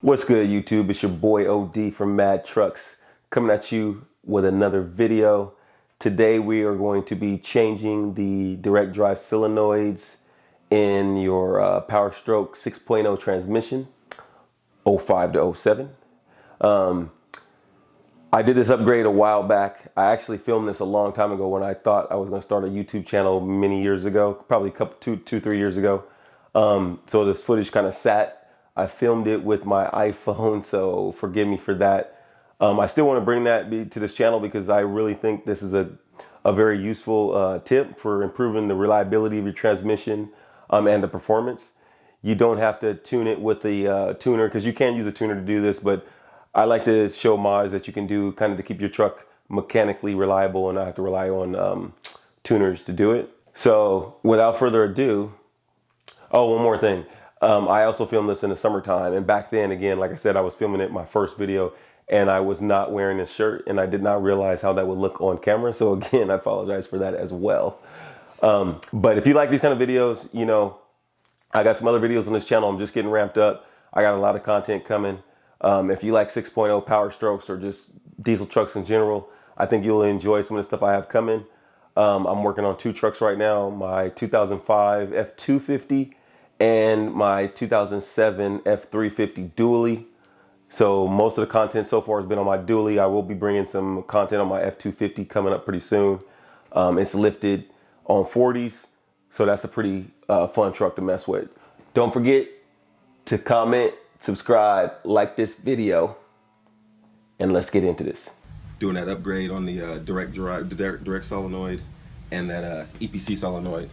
What's good, YouTube? It's your boy OD from Mad Trucks coming at you with another video. Today we are going to be changing the direct drive solenoids in your powerstroke 6.0 transmission, 05 to 07. I did this upgrade a while back. I actually filmed this a long time ago when I thought I was going to start a YouTube channel many years ago, probably two, 3 years ago. So this footage kind of sat. I filmed it with my iPhone, so forgive me for that. I still want to bring that to this channel because I really think this is a very useful tip for improving the reliability of your transmission and the performance. You don't have to tune it with the tuner, because you can use a tuner to do this, but I like to show mods that you can do kind of to keep your truck mechanically reliable and not have to rely on tuners to do it. So without further ado, oh, one more thing. I also filmed this in the summertime, and back then, again, like I said, I was filming it my first video and I was not wearing a shirt, and I did not realize how that would look on camera. So again, I apologize for that as well. But if you like these kind of videos, you know, I got some other videos on this channel. I'm just getting ramped up. I got a lot of content coming. If you like 6.0 power strokes or just diesel trucks in general, I think you'll enjoy some of the stuff I have coming. I'm working on two trucks right now, my 2005 F250 and my 2007 F350 dually. So most of the content so far has been on my dually. I will be bringing some content on my F250 coming up pretty soon. It's lifted on 40s, so that's a pretty fun truck to mess with. Don't forget to comment, subscribe, like this video, and let's get into this. Doing that upgrade on the direct solenoid and that EPC solenoid.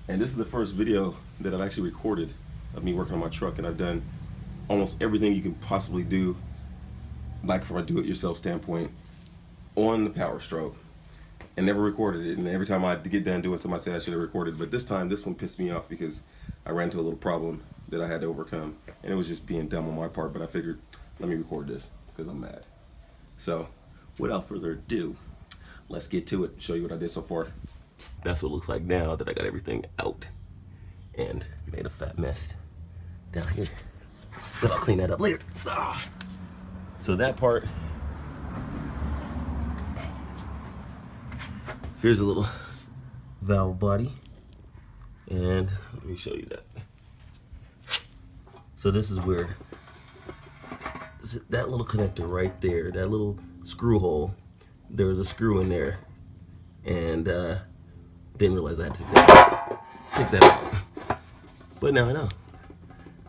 And this is the first video that I've actually recorded of me working on my truck, and I've done almost everything you can possibly do, like from a do-it-yourself standpoint, on the powerstroke, and never recorded it. And every time I get done doing something, I say I should have recorded. But this time, this one pissed me off because I ran into a little problem that I had to overcome, and it was just being dumb on my part. But I figured, let me record this because I'm mad. So, without further ado, let's get to it. Show you what I did so far. That's what it looks like now that I got everything out and made a fat mess down here. But I'll clean that up later. So that part, here's a little valve body, and let me show you that. So this is where that little connector right there, that little screw hole, there was a screw in there, and didn't realize I had to take that out. But now I know.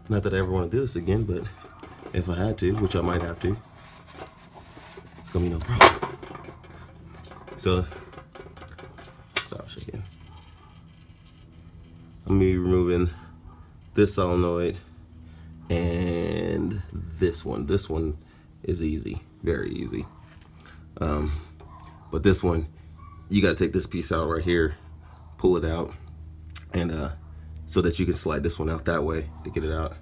Not that I ever want to do this again, but if I had to, which I might have to, it's gonna be no problem. So, stop shaking. I'm gonna be removing this solenoid and this one. This one is easy, very easy. But this one, you gotta take this piece out right here, pull it out, and so that you can slide this one out that way to get it out.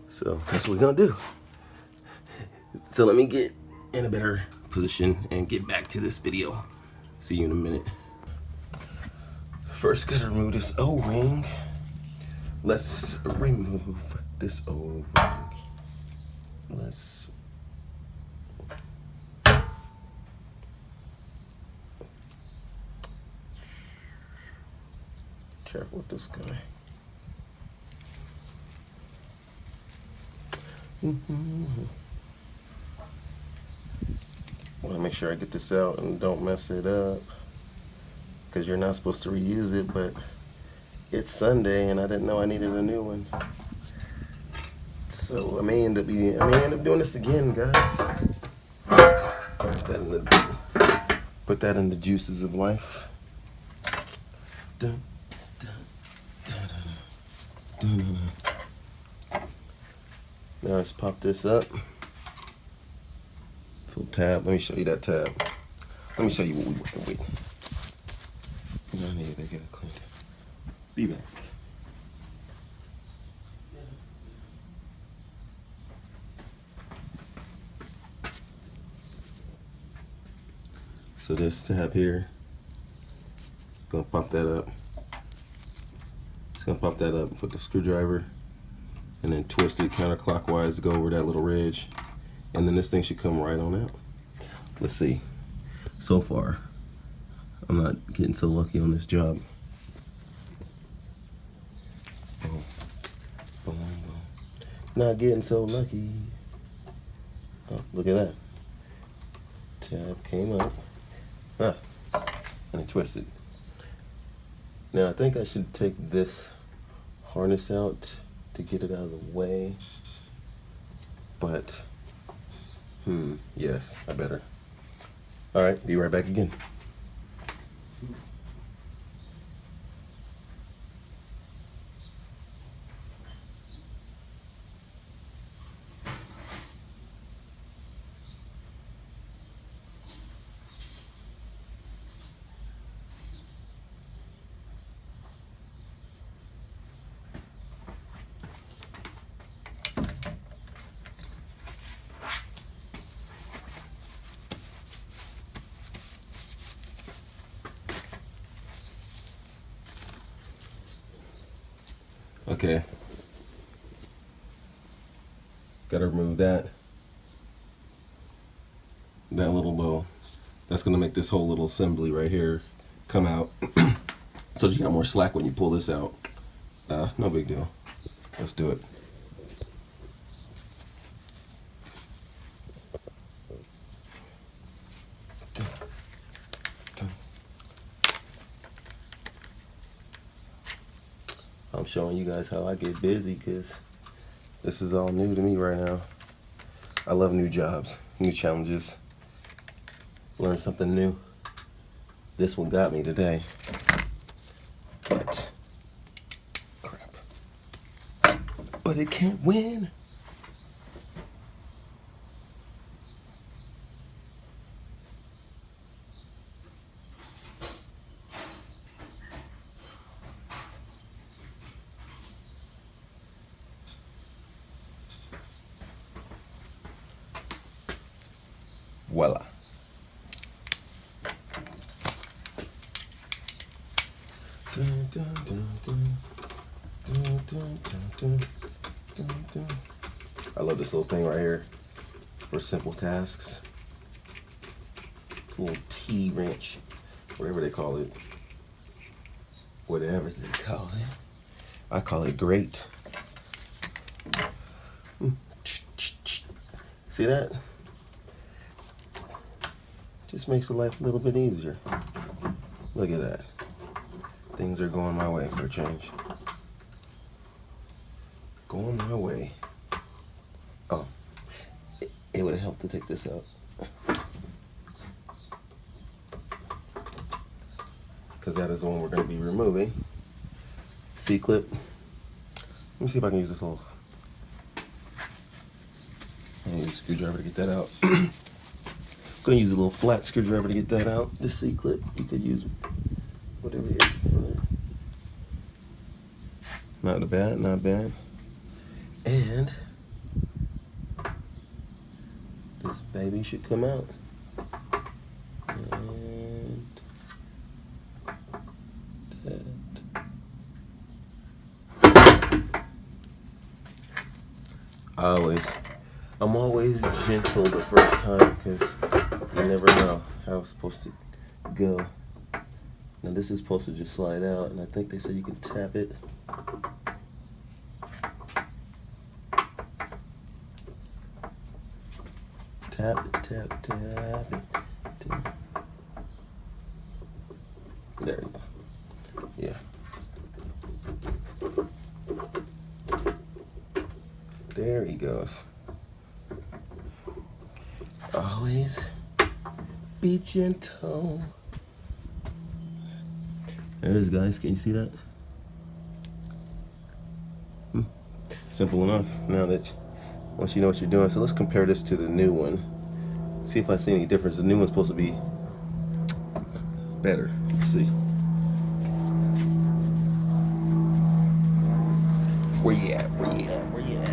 So that's what we're gonna do. So let me get in a better position and get back to this video. See you in a minute. First, gotta remove this O-ring. Let's remove this O-ring. Let's. Careful with this guy. Want to make sure I get this out and don't mess it up, because you're not supposed to reuse it, but it's Sunday and I didn't know I needed a new one. So I may end up doing this again, guys. Put that in the juices of life. Dun, dun, dun, dun, dun, dun. Now let's pop this up. So tab, let me show you that tab. Let me show you what we're working with. You know, they get it cleaned. Be back. So this tab here, gonna pop that up. It's gonna pop that up, put the screwdriver and then twist it counterclockwise to go over that little ridge, and then this thing should come right on out. Let's see. So far, I'm not getting so lucky on this job. Boom, boom, boom. Not getting so lucky. Oh, look at that. Tab came up. And it twisted. Now I think I should take this harness out to get it out of the way. But, yes, I better. All right, be right back again. Okay. Gotta remove that little bow. That's gonna make this whole little assembly right here come out. So you got more slack when you pull this out. No big deal. Let's do it. I'm showing you guys how I get busy because this is all new to me right now. I love new jobs, new challenges, learn something new. This one got me today, but crap. But it can't win. Voila. I love this little thing right here for simple tasks. It's a little T-wrench, whatever they call it. Whatever they call it. I call it great. See that? Just makes the life a little bit easier. Look at that. Things are going my way for a change. Going my way. Oh, it would have helped to take this out. Because that is the one we're going to be removing. C-clip. Let me see if I can use this little screwdriver to get that out. I'm gonna use a little flat screwdriver to get that out. This C-clip, you could use whatever you want. Not bad, not bad. And this baby should come out. And that. I'm always gentle the first time because you never know how it's supposed to go. Now this is supposed to just slide out, and I think they said you can tap it. Tap it, tap, tap it. Tap. There we go. Yeah. There he goes. Always be gentle. There it is, guys. Can you see that? Simple enough. Now that once you know what you're doing, so let's compare this to the new one. See if I see any difference. The new one's supposed to be better. Let's see. Where you at? Where you at? Where you at?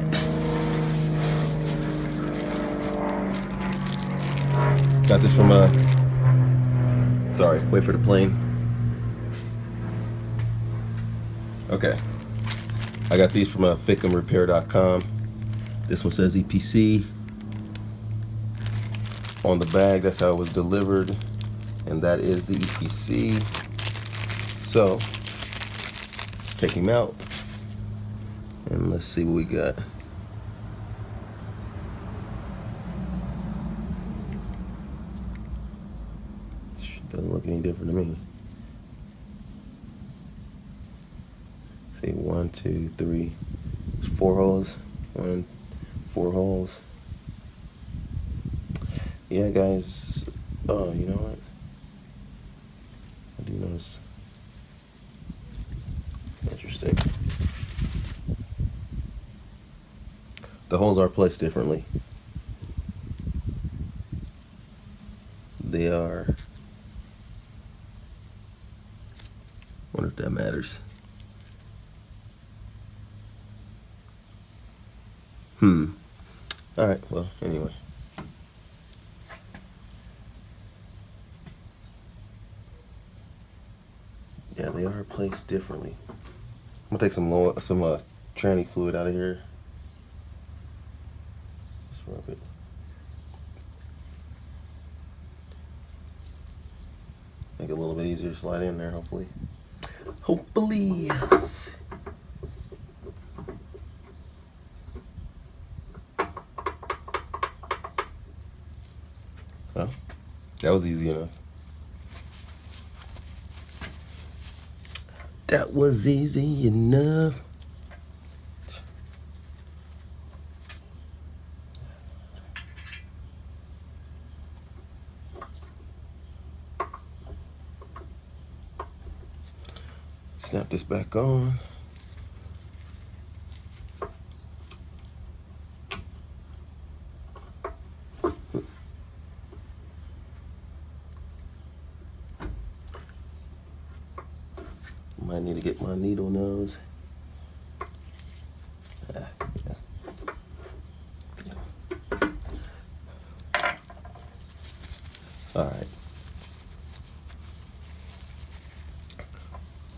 Got this from sorry, wait for the plane. Okay. I got these from fakeemrepair.com. This one says EPC on the bag. That's how it was delivered, and that is the EPC. So let's take him out and let's see what we got. Doesn't look any different to me. See, 1, 2, 3, 4 holes. 4 holes. Yeah, guys. Oh, you know what? I do notice. Interesting. The holes are placed differently. They are. Wonder if that matters. Alright, well, anyway. Yeah, they are placed differently. I'm gonna take some tranny fluid out of here. Just rub it. Make it a little bit easier to slide in there, hopefully. Hopefully. Well, that was easy enough. That was easy enough. Snap this back on. Might need to get my needle nose. Yeah. All right.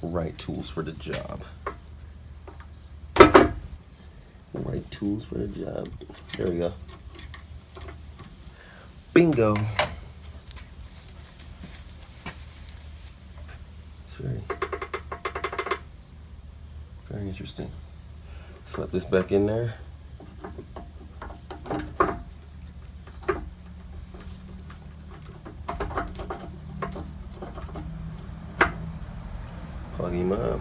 Right tools for the job. Right tools for the job. There we go. Bingo. It's very interesting. Slap this back in there. Plug him up.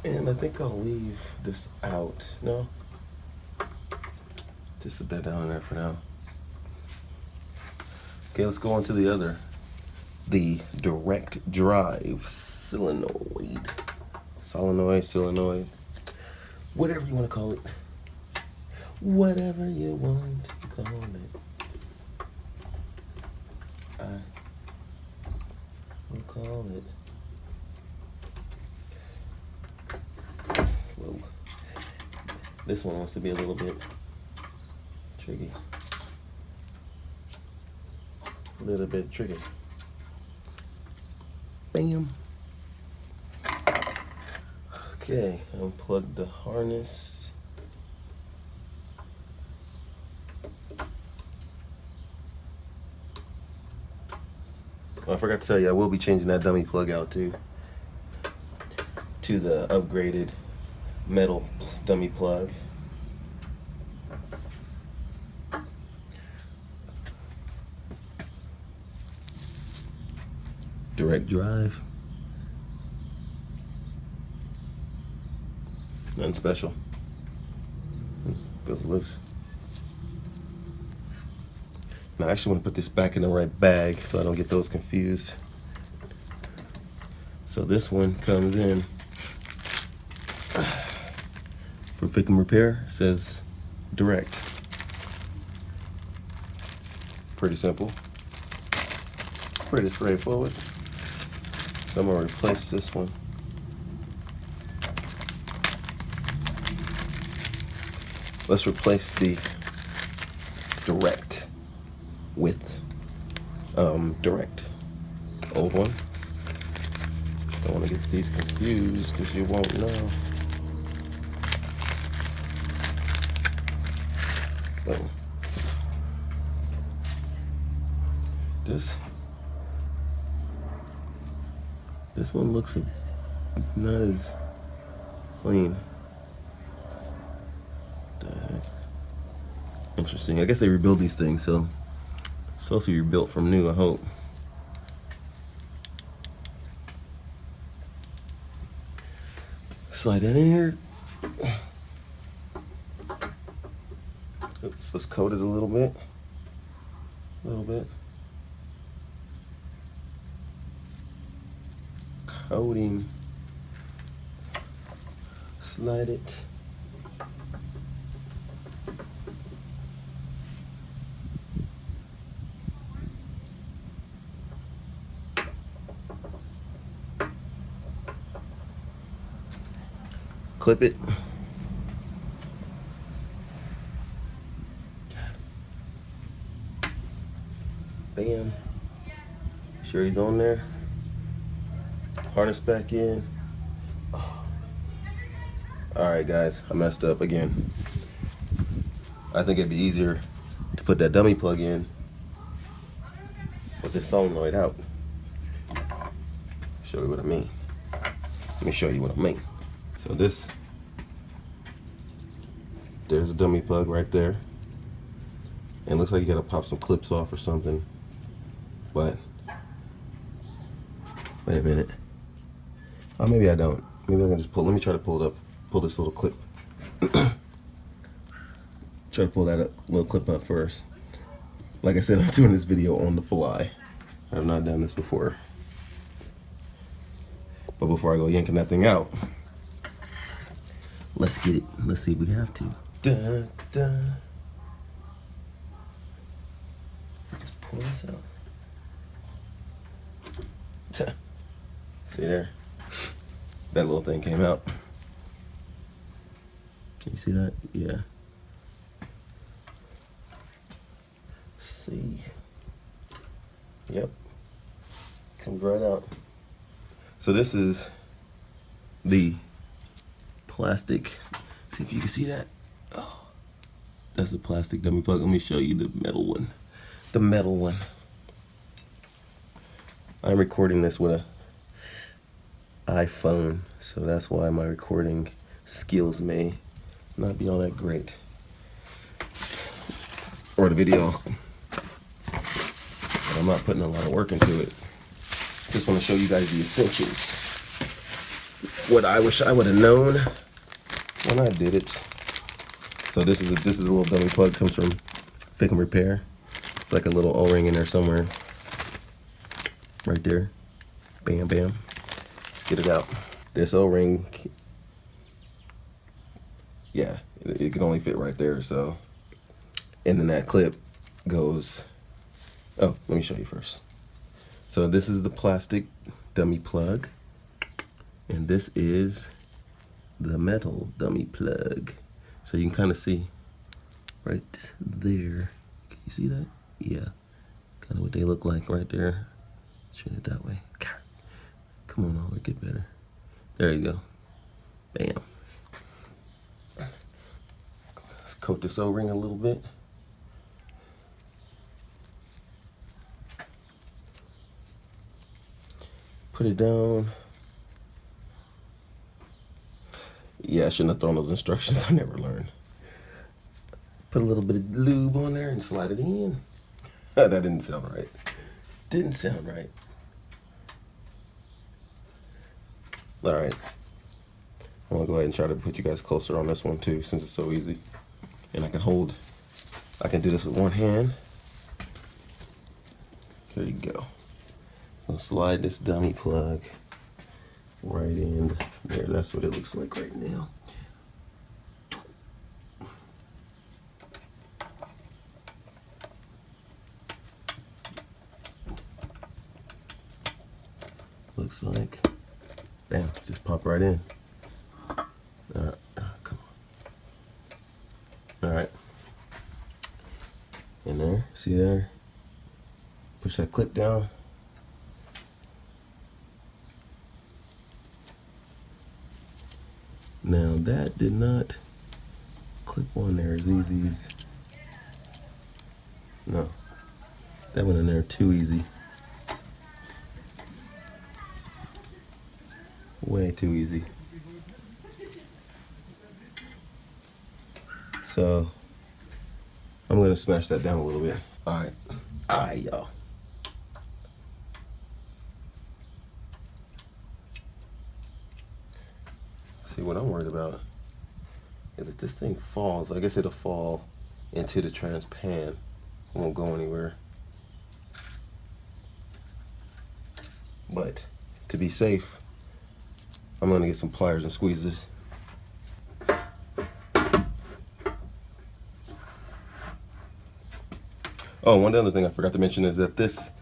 And I think I'll leave this out. No? Just sit that down in there for now. Okay, let's go on to the other. The direct drive solenoid. Solenoid. Whatever you want to call it. Whatever you want to call it. I will call it. Whoa. This one wants to be a little bit tricky. A little bit tricky. Bam. Okay, unplug the harness. Oh, I forgot to tell you, I will be changing that dummy plug out too. To the upgraded metal dummy plug. Direct drive. Nothing special. Feels loose. Now I actually want to put this back in the right bag so I don't get those confused. So this one comes in from Fake and Repair. It says direct. Pretty simple. Pretty straightforward. So I'm going to replace this one. Let's replace the direct with direct. Old one. Don't want to get these confused because you won't know. Boom. This one looks not as clean. The heck? Interesting. I guess they rebuild these things, so it's supposed to be rebuilt from new, I hope. Slide that in here. Oops, let's coat it a little bit. A little bit. Coating. Slide it. Clip it. Bam. Sure he's on there. Harness back in. Oh. Alright guys, I messed up again. I think it'd be easier to put that dummy plug in with this solenoid out. Show you what I mean. Let me show you what I mean. So there's a dummy plug right there. And it looks like you gotta pop some clips off or something. But wait a minute. Oh, maybe I don't. Maybe I can just pull. Let me try to pull it up. Pull this little clip. Try to pull that little clip up first. Like I said, I'm doing this video on the fly. I have not done this before. But before I go yanking that thing out, let's get it. Let's see if we have to. Dun, dun. Just pull this out. See there? That little thing came out. Can you see that? Yeah. Let's see. Yep. Comes right out. So this is the plastic. See if you can see that. Oh, that's the plastic dummy plug. Let me show you the metal one. The metal one. I'm recording this with a iPhone, so that's why my recording skills may not be all that great. Or the video. But I'm not putting a lot of work into it. Just want to show you guys the essentials. What I wish I would have known when I did it. So this is a little dummy plug. Comes from Fix and Repair. It's like a little O-ring in there somewhere. Right there. Bam, bam. Let's get it out. This O-ring, yeah, it can only fit right there. So, and then that clip goes. Oh, let me show you first. So this is the plastic dummy plug, and this is the metal dummy plug. So you can kind of see right there. Can you see that? Yeah, kind of what they look like right there. Turn it that way. Come on, Oliver, get better. There you go. Bam. Let's coat this O-ring a little bit. Put it down. Yeah, I shouldn't have thrown those instructions. I never learned. Put a little bit of lube on there and slide it in. That didn't sound right. Didn't sound right. All right. I'm gonna go ahead and try to put you guys closer on this one too, since it's so easy. And I can do this with one hand. There you go. I'll slide this dummy plug right in there. That's what it looks like right now. Looks like, bam, just pop right in. Come on. All right. In there, see there? Push that clip down. Now that did not clip on there as easy as, no, that went in there too easy. Way too easy. So I'm gonna smash that down a little bit. All right, y'all. See, what I'm worried about is if this thing falls, I guess it'll fall into the trans pan. It won't go anywhere. But to be safe, I'm gonna get some pliers and squeeze this. Oh, one other thing I forgot to mention is that this,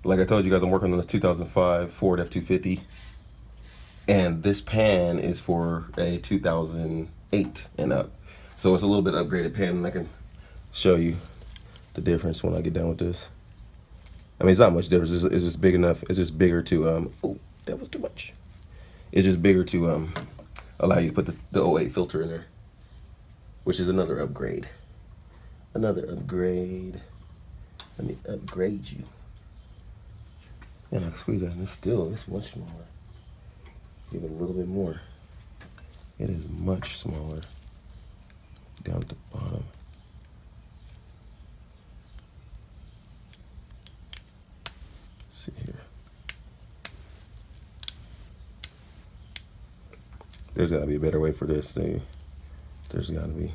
like I told you guys, I'm working on this 2005 Ford F-250. And this pan is for a 2008 and up. So it's a little bit upgraded pan, and I can show you the difference when I get done with this. I mean, it's not much difference. It's just big enough. It's just bigger to, oh, that was too much. It's just bigger to allow you to put the 08 filter in there, which is another upgrade. Another upgrade. Let me upgrade you. And I can squeeze that, and it's much smaller. Even a little bit more. It is much smaller down at the bottom. Let's see here. There's got to be a better way for this. See, there's got to be.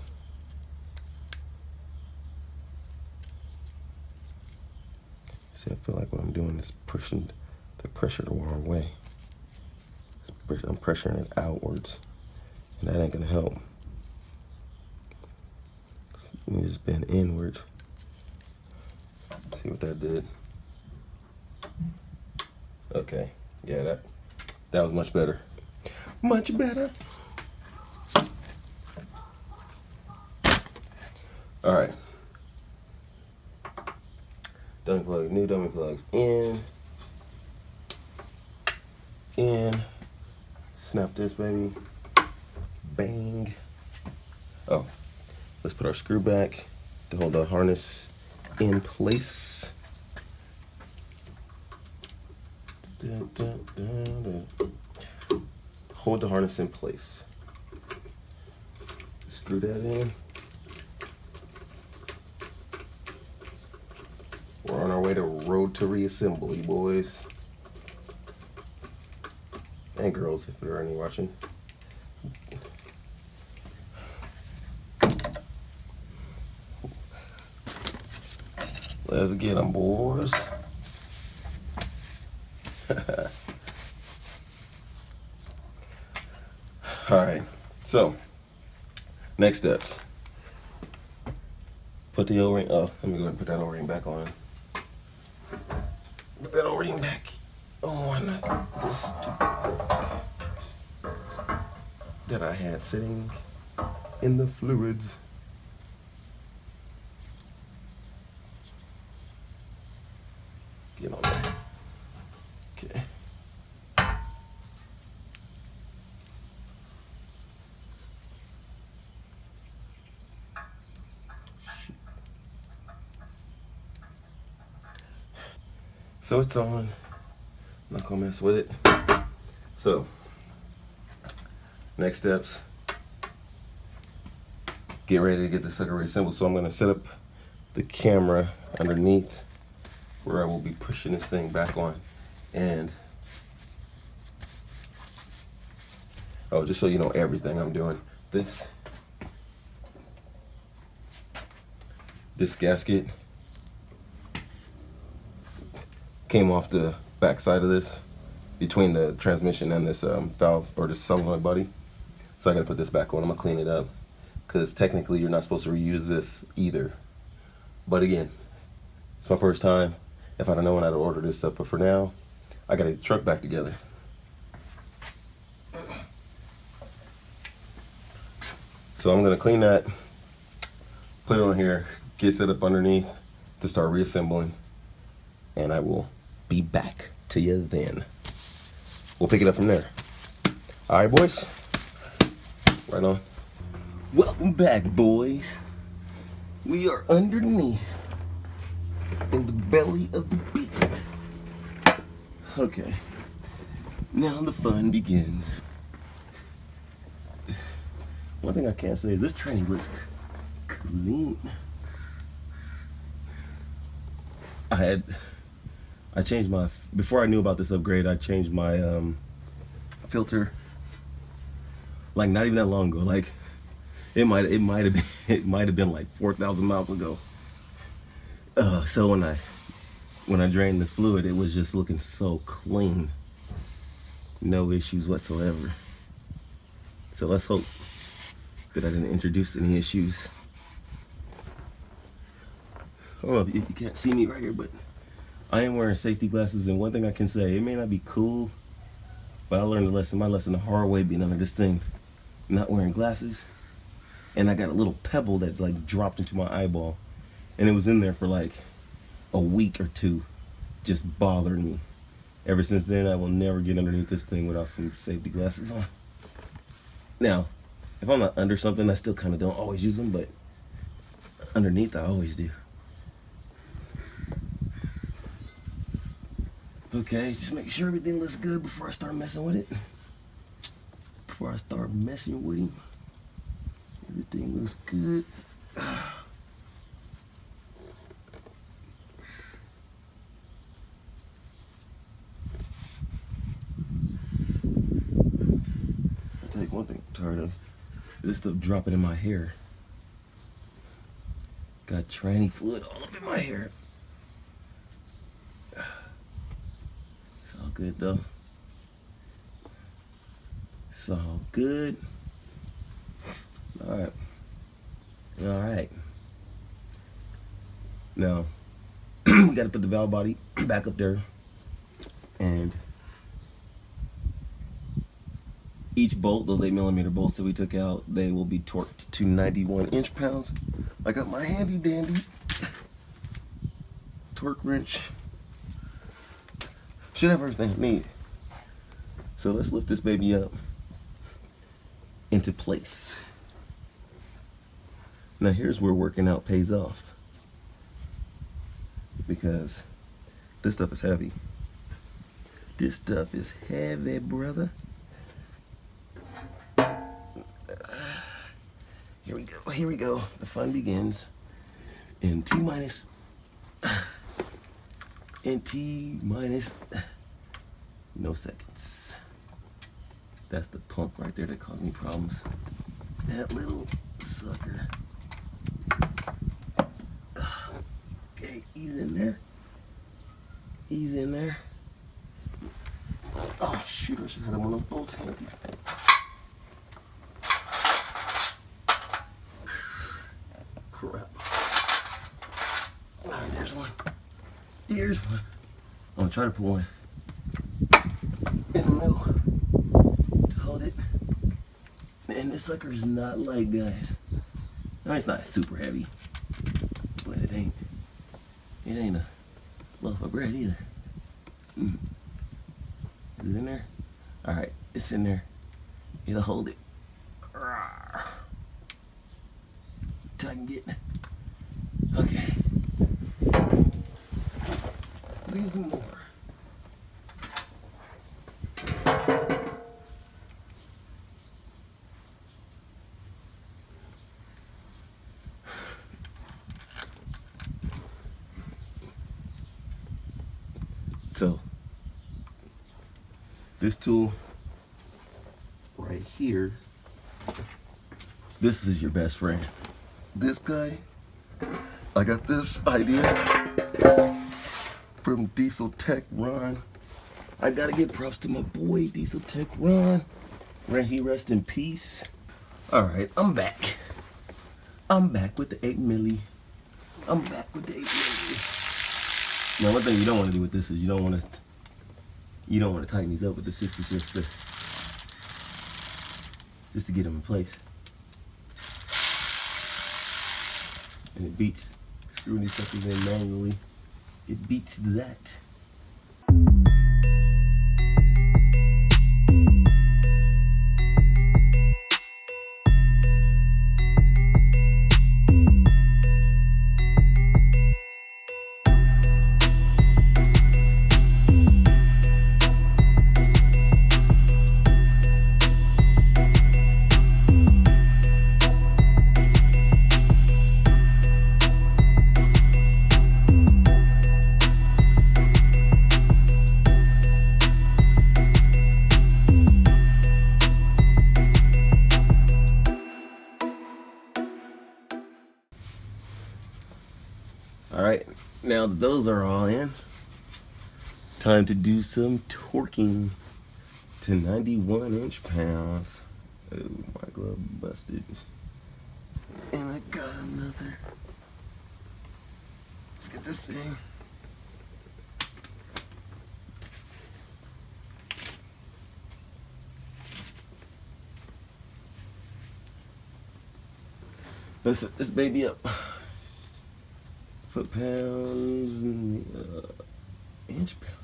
See, I feel like what I'm doing is pushing the pressure the wrong way. I'm pressuring it outwards, and that ain't gonna help. You just bend inward. See what that did? Okay, yeah, that was much better. Much better. All right. Dummy plug, new dummy plugs in. Snap this baby. Bang. Oh, let's put our screw back to hold the harness in place. Hold the harness in place. Screw that in. We're on our way to road to reassembly, boys. And girls, if there are any watching. Let's get them, boys. All right, so next steps. Put the O-ring, oh, let me go ahead and put that O-ring back on. Put that O-ring back on this stupid thing that I had sitting in the fluids. Get on there. Okay. So it's on. I'm not gonna mess with it. So, next steps. Get ready to get the sucker reassembled. So I'm gonna set up the camera underneath where I will be pushing this thing back on. And, oh, just so you know everything I'm doing. This gasket came off the back side of this, between the transmission and this valve, or this solenoid body. So I gotta put this back on. I'm gonna clean it up, because technically you're not supposed to reuse this either. But again, it's my first time. If I'd have known, I'd order this stuff, but for now, I gotta get the truck back together. So I'm gonna clean that, put it on here, get set up underneath to start reassembling, and I will be back to you then. We'll pick it up from there. All right, boys. Right on. Welcome back, boys. We are underneath in the belly of the beast. Okay. Now the fun begins. One thing I can't say is this tranny looks clean. I changed my, before I knew about this upgrade, I changed my filter like not even that long ago. Like it might have been like 4,000 miles ago. So when I drained the fluid, it was just looking so clean. No issues whatsoever. So let's hope that I didn't introduce any issues. Oh, you can't see me right here, but I am wearing safety glasses, and one thing I can say, it may not be cool, but I learned my lesson the hard way being under this thing, not wearing glasses. And I got a little pebble that like dropped into my eyeball, and it was in there for like a week or two, just bothering me. Ever since then, I will never get underneath this thing without some safety glasses on. Now, if I'm not under something, I still kind of don't always use them, but underneath I always do. Okay, just make sure everything looks good before I start messing with it. Before I start messing with him, everything looks good. I'll tell you one thing I'm tired of. This stuff dropping in my hair. Got tranny fluid all up in my hair. It's all good though. It's all good. Alright. Alright. Now, we gotta put the valve body back up there. And each bolt, those 8mm bolts that we took out, they will be torqued to 91 inch-pounds. I got my handy dandy torque wrench. Should have everything I need. So let's lift this baby up into place. Now here's where working out pays off, because this stuff is heavy. This stuff is heavy, brother. Here we go, here we go. The fun begins in T minus no seconds. That's the pump right there that caused me problems. That little sucker. Okay, he's in there. He's in there. Oh shoot, I should have had one of those bolts handy. Crap. Alright, there's one. Here's one. I'm gonna try to put one in the middle to hold it. And this sucker is not light, guys. No, it's not super heavy, but it ain't a loaf of bread either. Is it in there? Alright, it's in there. It'll hold it. Till I can get. Okay. Let's use some more. So, this tool right here, this is your best friend. This guy, I got this idea from Diesel Tech Ron. I gotta give props to my boy Diesel Tech Ron. May he rest in peace. Alright, I'm back. I'm back with the 8mm. I'm back with the 8mm. Now, one thing you don't want to do with this is you don't want to tighten these up with this. This is just to get them in place. And it beats screwing these suckers in manually. It beats that. All right, now that those are all in, time to do some torquing to 91 inch-pounds. Oh, my glove busted. And I got another. Let's get this thing. Let's set this baby up. Foot pounds and inch pounds.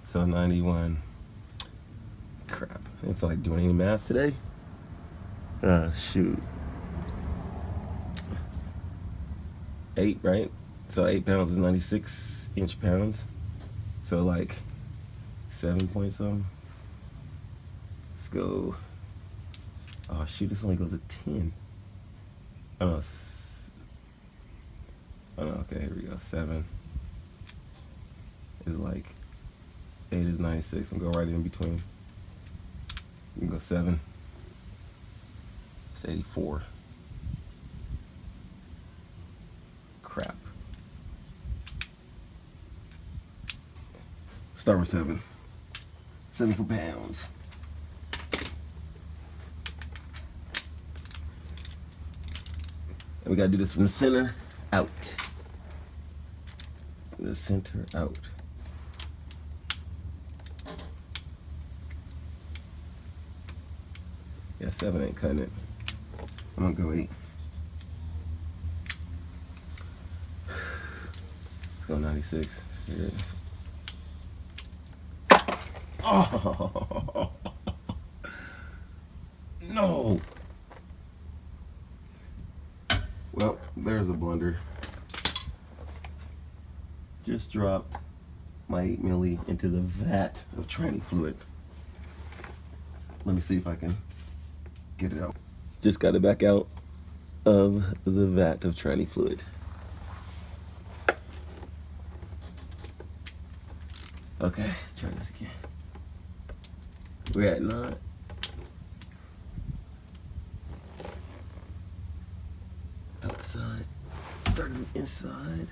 So 91. Crap. I didn't feel like doing any math today. Shoot. 8, right? So 8 pounds is 96 inch-pounds. So like 7 point something. Let's go. Oh shoot, this only goes to 10. Oh no. Oh no, okay, here we go. 7 is like 8 is 96. I'm gonna go right in between. We can go 7. It's 84. Crap. Start with 7. 7 for pounds. And we gotta do this from the center out. From the center out. Yeah, 7 ain't cutting it. I'm gonna go 8. Let's go 96. Here it is. Oh no! Well, there's a blunder. Just dropped my 8 milli into the vat of tranny fluid. Let me see if I can get it out. Just got it back out of the vat of tranny fluid. Okay, let's try this again. We're at 9. Outside. Starting inside.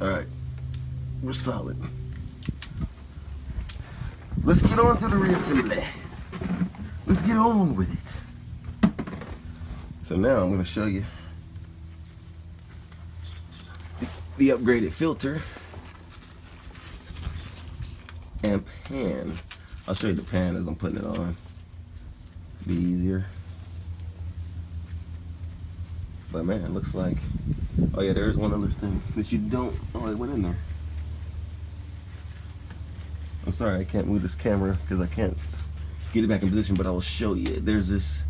Alright, we're solid. Let's get on to the reassembly. Let's get on with it. So now I'm going to show you the upgraded filter and pan. I'll show you the pan as I'm putting it on. Be easier. But man, it looks like, oh yeah, there's one other thing that you don't, oh, it went in there. I'm sorry, I can't move this camera because I can't get it back in position, but I will show you. There's this,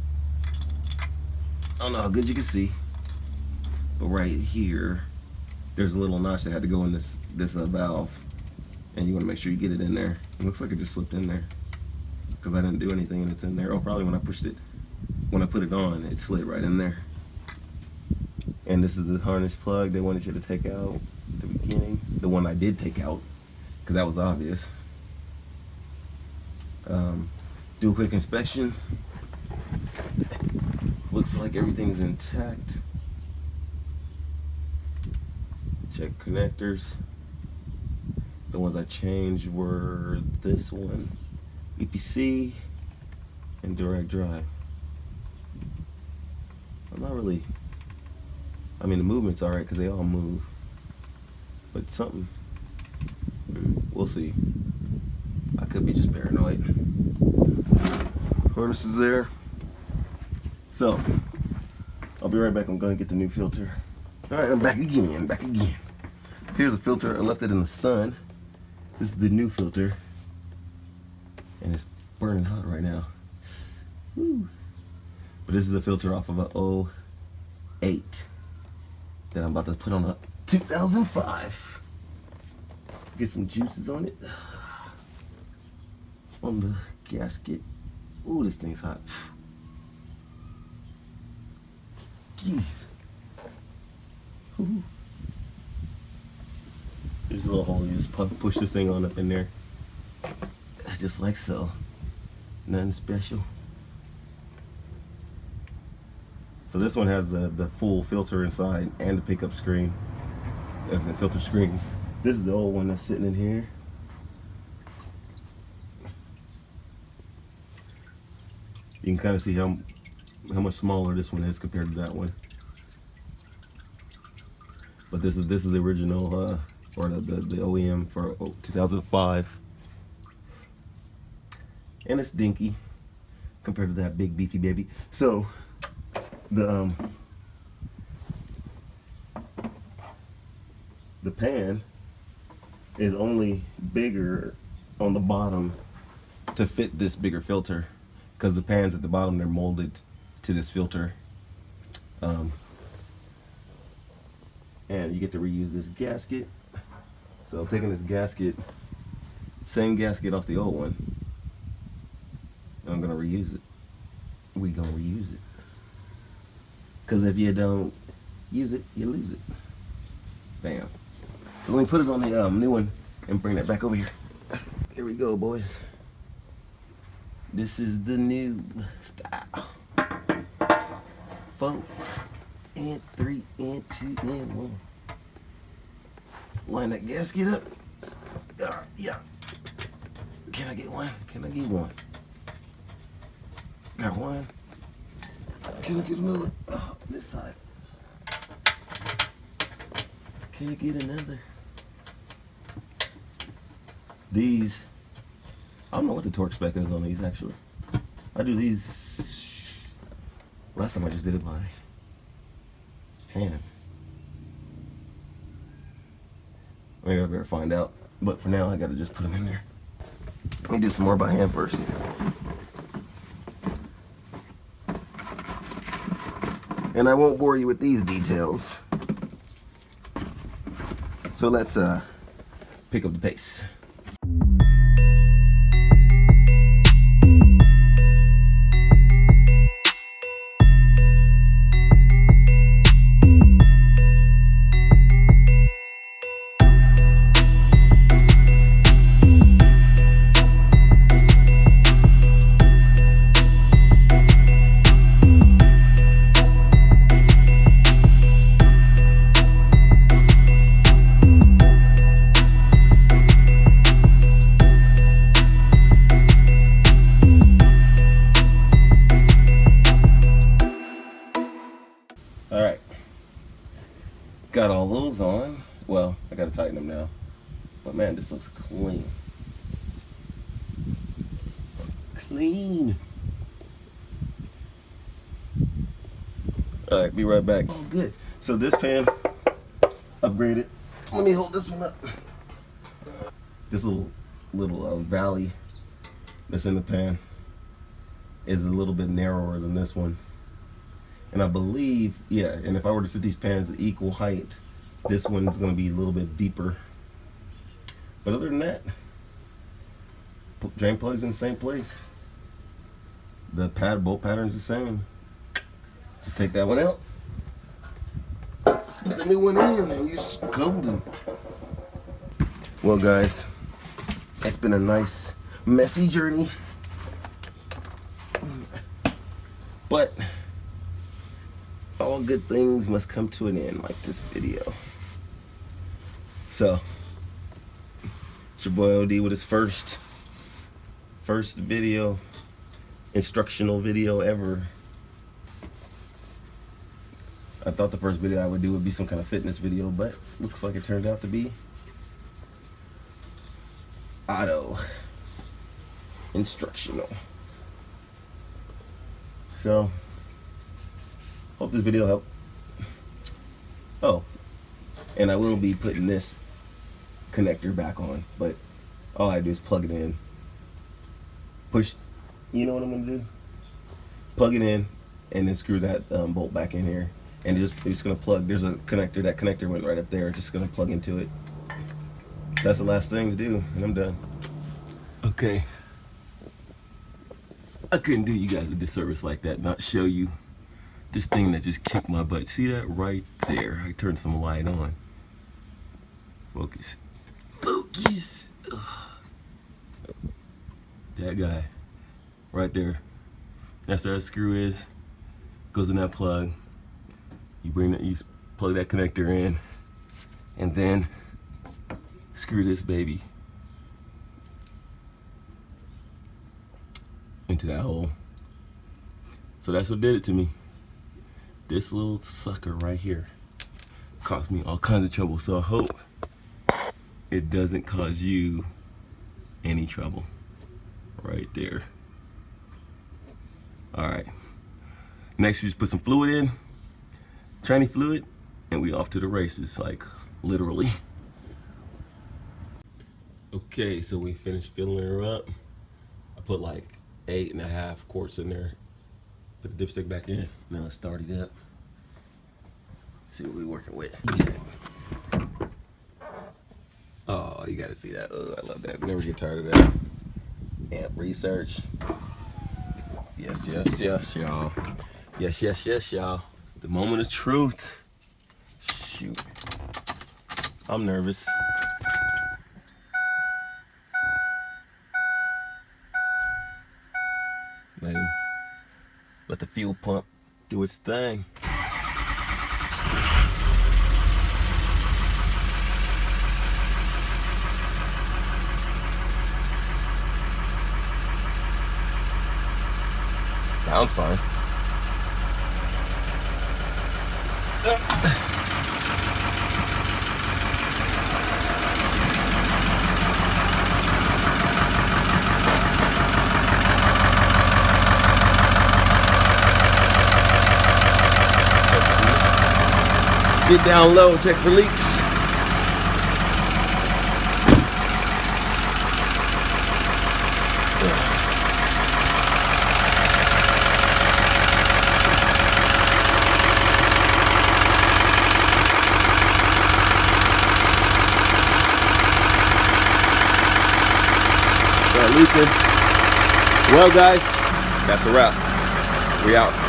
I don't know how good you can see, but right here, there's a little notch that had to go in this valve, and you want to make sure you get it in there. It looks like it just slipped in there because I didn't do anything and it's in there. Oh, probably when I pushed it, when I put it on, it slid right in there. And this is the harness plug they wanted you to take out at the beginning. The one I did take out, because that was obvious. Do a quick inspection. Looks like everything's intact. Check connectors. The ones I changed were this one, EPC, and direct drive. I'm not really, I mean, the movement's alright because they all move, but something, we'll see. I could be just paranoid. Harness is there. So, I'll be right back. I'm going to get the new filter. All right, I'm back again, Here's a filter. I left it in the sun. This is the new filter. And it's burning hot right now. Woo. But this is a filter off of a 08 that I'm about to put on a 2005. Get some juices on it. On the gasket. Ooh, this thing's hot. Jeez. Ooh. There's a little hole. You just push this thing on up in there. Just like so. Nothing special. So this one has the full filter inside and the pickup screen. And the filter screen. This is the old one that's sitting in here. You can kind of see how much smaller this one is compared to that one. But this is the original or the OEM for 2005. And it's dinky compared to that big beefy baby. So the pan is only bigger on the bottom to fit this bigger filter, because the pans at the bottom, they're molded to this filter. And you get to reuse this gasket. So I'm taking this gasket, same gasket off the old one, and I'm gonna reuse it. We gonna reuse it. Cause if you don't use it, you lose it. Bam. So let me put it on the new one and bring that back over here. Here we go, boys. This is the new style. 4 and 3 and 2 and 1. Line that gasket up. Yeah. Can I get one? Can I get one? Got one. Can I get another? Oh, this side. Can I get another? These, I don't know what the torque spec is on these actually. I do these, last time I just did it by hand. Maybe I better find out. But for now, I gotta just put them in there. Let me do some more by hand first. And I won't bore you with these details. So let's pick up the pace. All right, got all those on. Well, I gotta tighten them now. But man, this looks clean. Clean. All right, be right back. Oh, good. So this pan, upgraded. Let me hold this one up. This little valley that's in the pan is a little bit narrower than this one. And I believe, yeah, and if I were to set these pans at equal height, this one's gonna be a little bit deeper. But other than that, drain plug's in the same place. The bolt pattern's the same. Just take that one out, put the new one in, and you're golden. Well, guys, it's been a nice, messy journey. But all good things must come to an end, like this video. So, it's your boy OD with his first video, instructional video ever. I thought the first video I would do would be some kind of fitness video, but looks like it turned out to be auto instructional. So, hope this video helped. Oh, and I will be putting this connector back on, but all I do is plug it in, push, you know what I'm gonna do? Plug it in, and then screw that bolt back in here, and it's gonna plug. There's a connector. That connector went right up there. Just gonna plug into it. That's the last thing to do, and I'm done. Okay. I couldn't do you guys a disservice like that, not show you this thing that just kicked my butt. See that right there? I turned some light on. Focus. Focus. Ugh. That guy right there. That's where that screw is. Goes in that plug. You bring that, you plug that connector in, and then screw this baby into that hole. So that's what did it to me. This little sucker right here caused me all kinds of trouble. So I hope it doesn't cause you any trouble. Right there. Alright. Next, we just put some fluid in. Tranny fluid. And we off to the races. Like, literally. Okay, so we finished filling her up. I put like 8.5 quarts in there. Put the dipstick back in. Now let's start it up. See what we're working with. Oh, you gotta see that. Oh, I love that. Never get tired of that. Amp research. Yes, yes, yes, y'all. Yes, yes, yes, y'all. The moment of truth. Shoot. I'm nervous. Let the fuel pump do its thing. Sounds fine. Get down low, check for leaks. Start leaking. Well, guys, that's a wrap. We out.